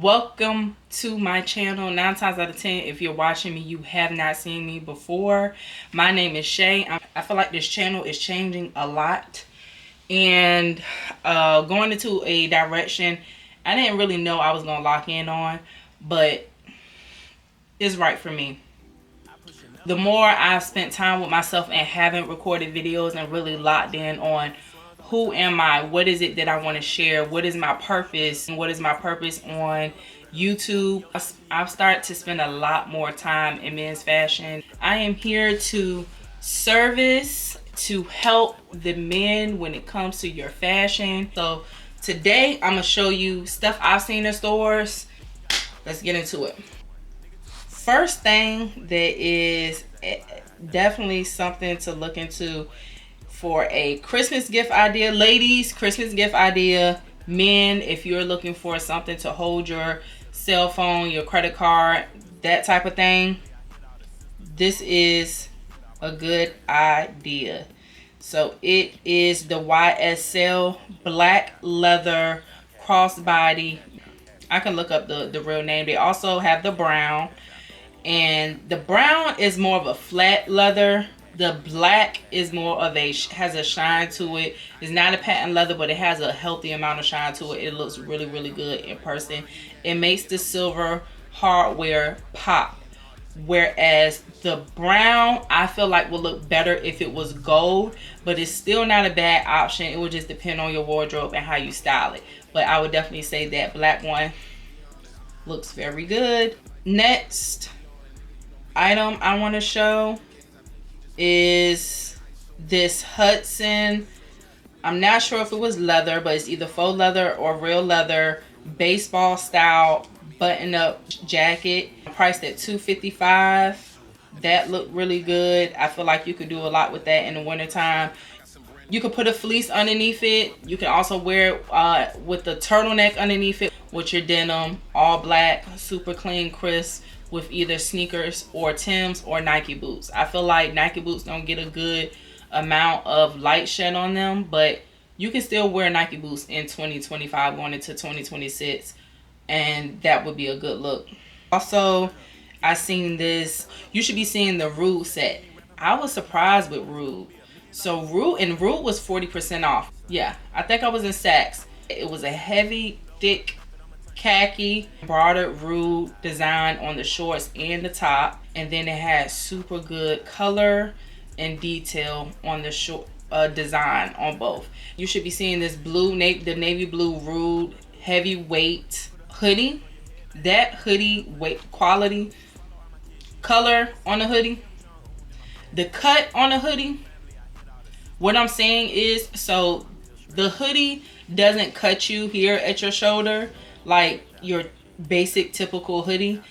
Welcome to my channel. 9 times out of 10, if you're watching me, you have not seen me before. My name is Shay. I feel like this channel is changing a lot and going into a direction I didn't really know I was going to lock in on, but it's right for me. The more I've spent time with myself and haven't recorded videos and really locked in on who am I, what is it that I want to share, what is my purpose, and what is my purpose on YouTube, I've started to spend a lot more time in men's fashion. I am here to service, to help the men when it comes to your fashion. So today I'm gonna show you stuff I've seen in stores. Let's get into it. First thing that is definitely something to look into for a Christmas gift idea. Ladies, Christmas gift idea. Men, if you're looking for something to hold your cell phone, your credit card, that type of thing, this is a good idea. So it is the YSL black leather crossbody. I can look up the real name. They also have the brown, and the brown is more of a flat leather. The black is more of has a shine to it. It's not a patent leather, but it has a healthy amount of shine to it. It looks really, really good in person. It makes the silver hardware pop. Whereas the brown, I feel like would look better if it was gold, but it's still not a bad option. It would just depend on your wardrobe and how you style it. But I would definitely say that black one looks very good. Next item I want to show is this Hudson. I'm not sure if it was leather, but it's either faux leather or real leather baseball style button-up jacket, priced at $255. That looked really good. I feel like you could do a lot with that in the wintertime. You could put a fleece underneath it. You can also wear it with the turtleneck underneath it with your denim, all black, super clean, crisp, with either sneakers or Timbs or Nike boots. I feel like Nike boots don't get a good amount of light shed on them, but you can still wear Nike boots in 2025 going into 2026, and that would be a good look. Also, I seen this. You should be seeing the Rude set. I was surprised with Rude. So Rude was 40% off. Yeah, I think I was in Saks. It was a heavy, thick khaki embroidered Rude design on the shorts and the top, and then it had super good color and detail on the short design on both. You should be seeing this the navy blue Rude heavyweight hoodie. That hoodie weight quality color on the hoodie, the cut on the hoodie, what I'm saying is, so the hoodie doesn't cut you here at your shoulder like your basic typical hoodie.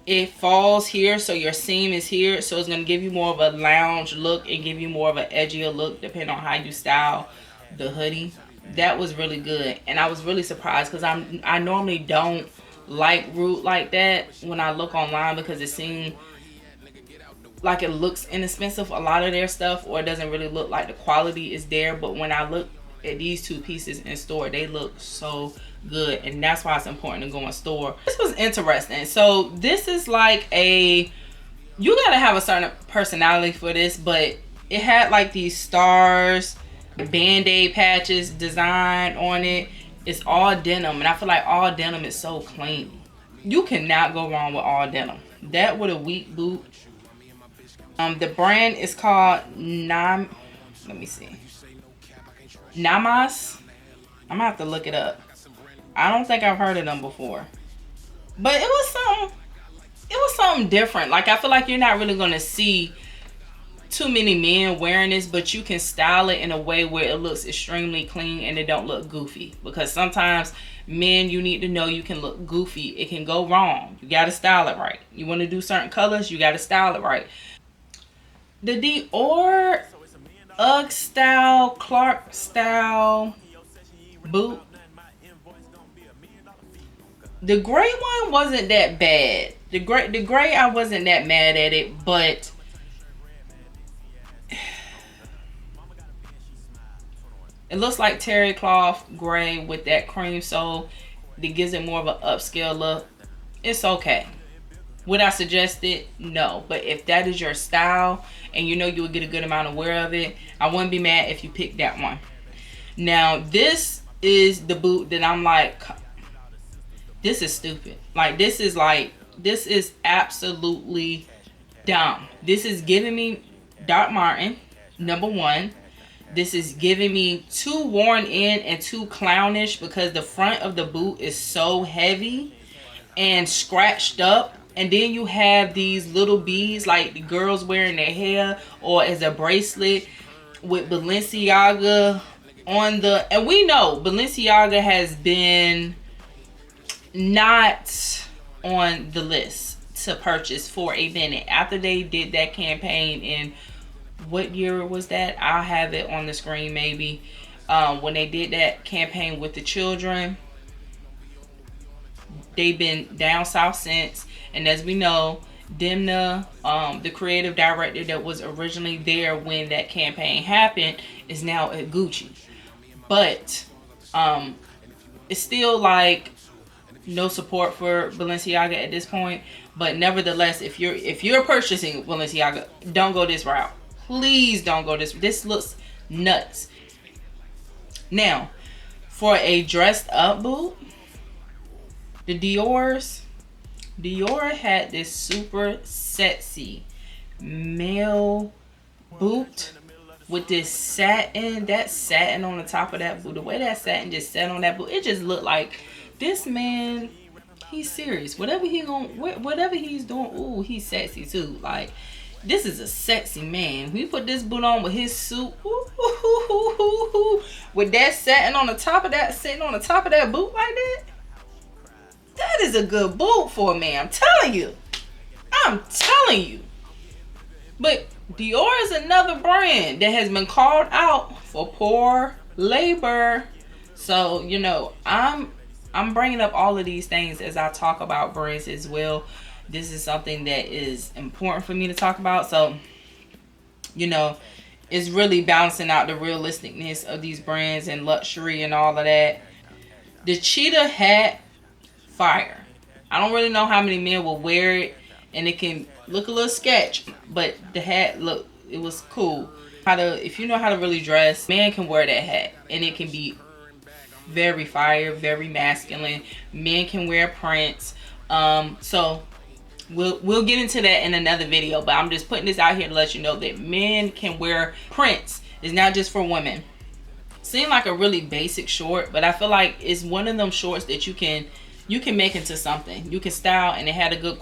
It falls here, so your seam is here, so it's going to give you more of a lounge look and give you more of an edgier look depending on how you style the hoodie. That was really good, and I was really surprised because I normally don't like Rude like that when I look online, because it seemed like it looks inexpensive, a lot of their stuff, or it doesn't really look like the quality is there. But when I look at these two pieces in store, they look so good, and that's why it's important to go in store. This was interesting. So this is like you gotta have a certain personality for this, but it had like these stars, band-aid patches design on it. It's all denim, and I feel like all denim is so clean. You cannot go wrong with all denim. That with a weak boot. The brand is called let me see, Namas. I'm gonna have to look it up. I don't think I've heard of them before, but it was something different. Like, I feel like you're not really gonna see too many men wearing this, but you can style it in a way where it looks extremely clean and it don't look goofy, because sometimes men, you need to know you can look goofy. It can go wrong. You got to style it right. You want to do certain colors, you got to style it right. The Dior Ugg style, Clark style boot. The gray one wasn't that bad. The gray, I wasn't that mad at it, but it looks like terry cloth gray with that cream sole. that gives it more of an upscale look, it's okay. Would I suggest it? No. But if that is your style and you know you would get a good amount of wear of it, I wouldn't be mad if you picked that one. Now, this is the boot that I'm like, this is stupid. Like, this is absolutely dumb. This is giving me Doc Martin, number one. This is giving me too worn in and too clownish because the front of the boot is so heavy and scratched up. And then you have these little beads like the girls wearing their hair or as a bracelet with Balenciaga on the, and we know Balenciaga has been not on the list to purchase for a minute after they did that campaign in, what year was that? I'll have it on the screen maybe. When they did that campaign with the children, they've been down south since. And as we know, Demna, the creative director that was originally there when that campaign happened, is now at Gucci. But it's still like no support for Balenciaga at this point. But nevertheless, if you're purchasing Balenciaga, don't go this route. Please don't go this. This looks nuts. Now, for a dressed up boot, the Dior had this super sexy male boot with this satin, that satin on the top of that boot. The way that satin just sat on that boot, it just looked like this man, he's serious. Whatever he's doing, ooh, he's sexy too. Like, this is a sexy man. We put this boot on with his suit, with that satin on the top of that, sitting on the top of that boot like that. That is a good boot for a man. I'm telling you. But Dior is another brand that has been called out for poor labor. So, you know, I'm bringing up all of these things as I talk about brands as well. This is something that is important for me to talk about. So, you know, it's really balancing out the realisticness of these brands and luxury and all of that. The cheetah hat, fire. I don't really know how many men will wear it, and it can look a little sketch, but the hat, look, it was cool. If you know how to really dress, man can wear that hat, and it can be very fire, very masculine. Men can wear prints. So we'll get into that in another video, but I'm just putting this out here to let you know that men can wear prints. It's not just for women. Seemed like a really basic short, but I feel like it's one of them shorts that you can make into something. You can style, and it had a good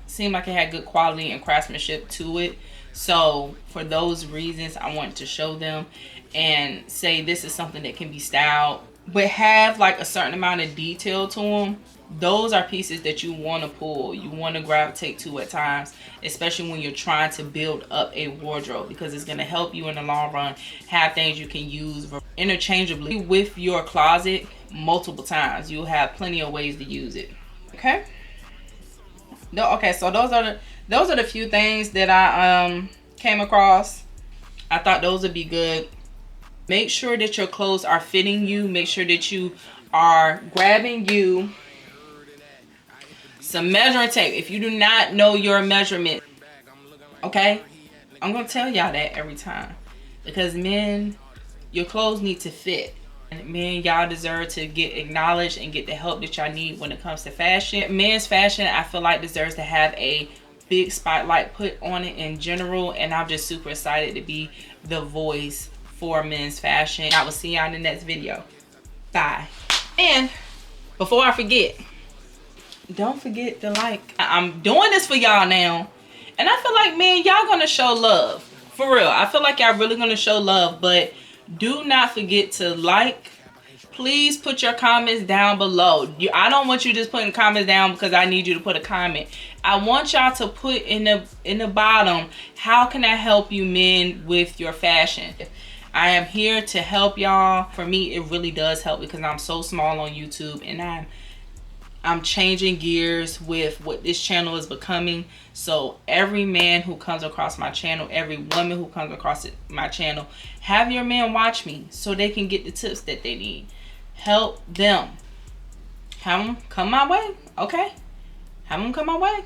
seemed like it had good quality and craftsmanship to it. So for those reasons, I wanted to show them and say this is something that can be styled but have like a certain amount of detail to them. Those are pieces that you want to pull, you want to gravitate to at times, especially when you're trying to build up a wardrobe, because it's going to help you in the long run have things you can use interchangeably with your closet multiple times. You'll have plenty of ways to use it. Okay. Okay, so those are the few things that I came across. I thought those would be good. Make sure that your clothes are fitting you. Make sure that you are grabbing you some measuring tape. If you do not know your measurement, okay, I'm gonna tell y'all that every time, because men, your clothes need to fit. And men, y'all deserve to get acknowledged and get the help that y'all need when it comes to fashion. Men's fashion, I feel like, deserves to have a big spotlight put on it in general, and I'm just super excited to be the voice for men's fashion. I will see y'all in the next video. Bye. And before I forget, don't forget to like. I'm doing this for y'all now, and I feel like, man, y'all gonna show love for real. I feel like y'all really gonna show love, but do not forget to like. Please put your comments down below. I don't want you just putting comments down because I need you to put a comment. I want y'all to put in the bottom, how can I help you men with your fashion? I am here to help y'all. For me, it really does help because I'm so small on YouTube, and I'm changing gears with what this channel is becoming. So every man who comes across my channel, every woman who comes across my channel, have your man watch me so they can get the tips that they need. Help them. Have them come my way. Okay. Have them come my way.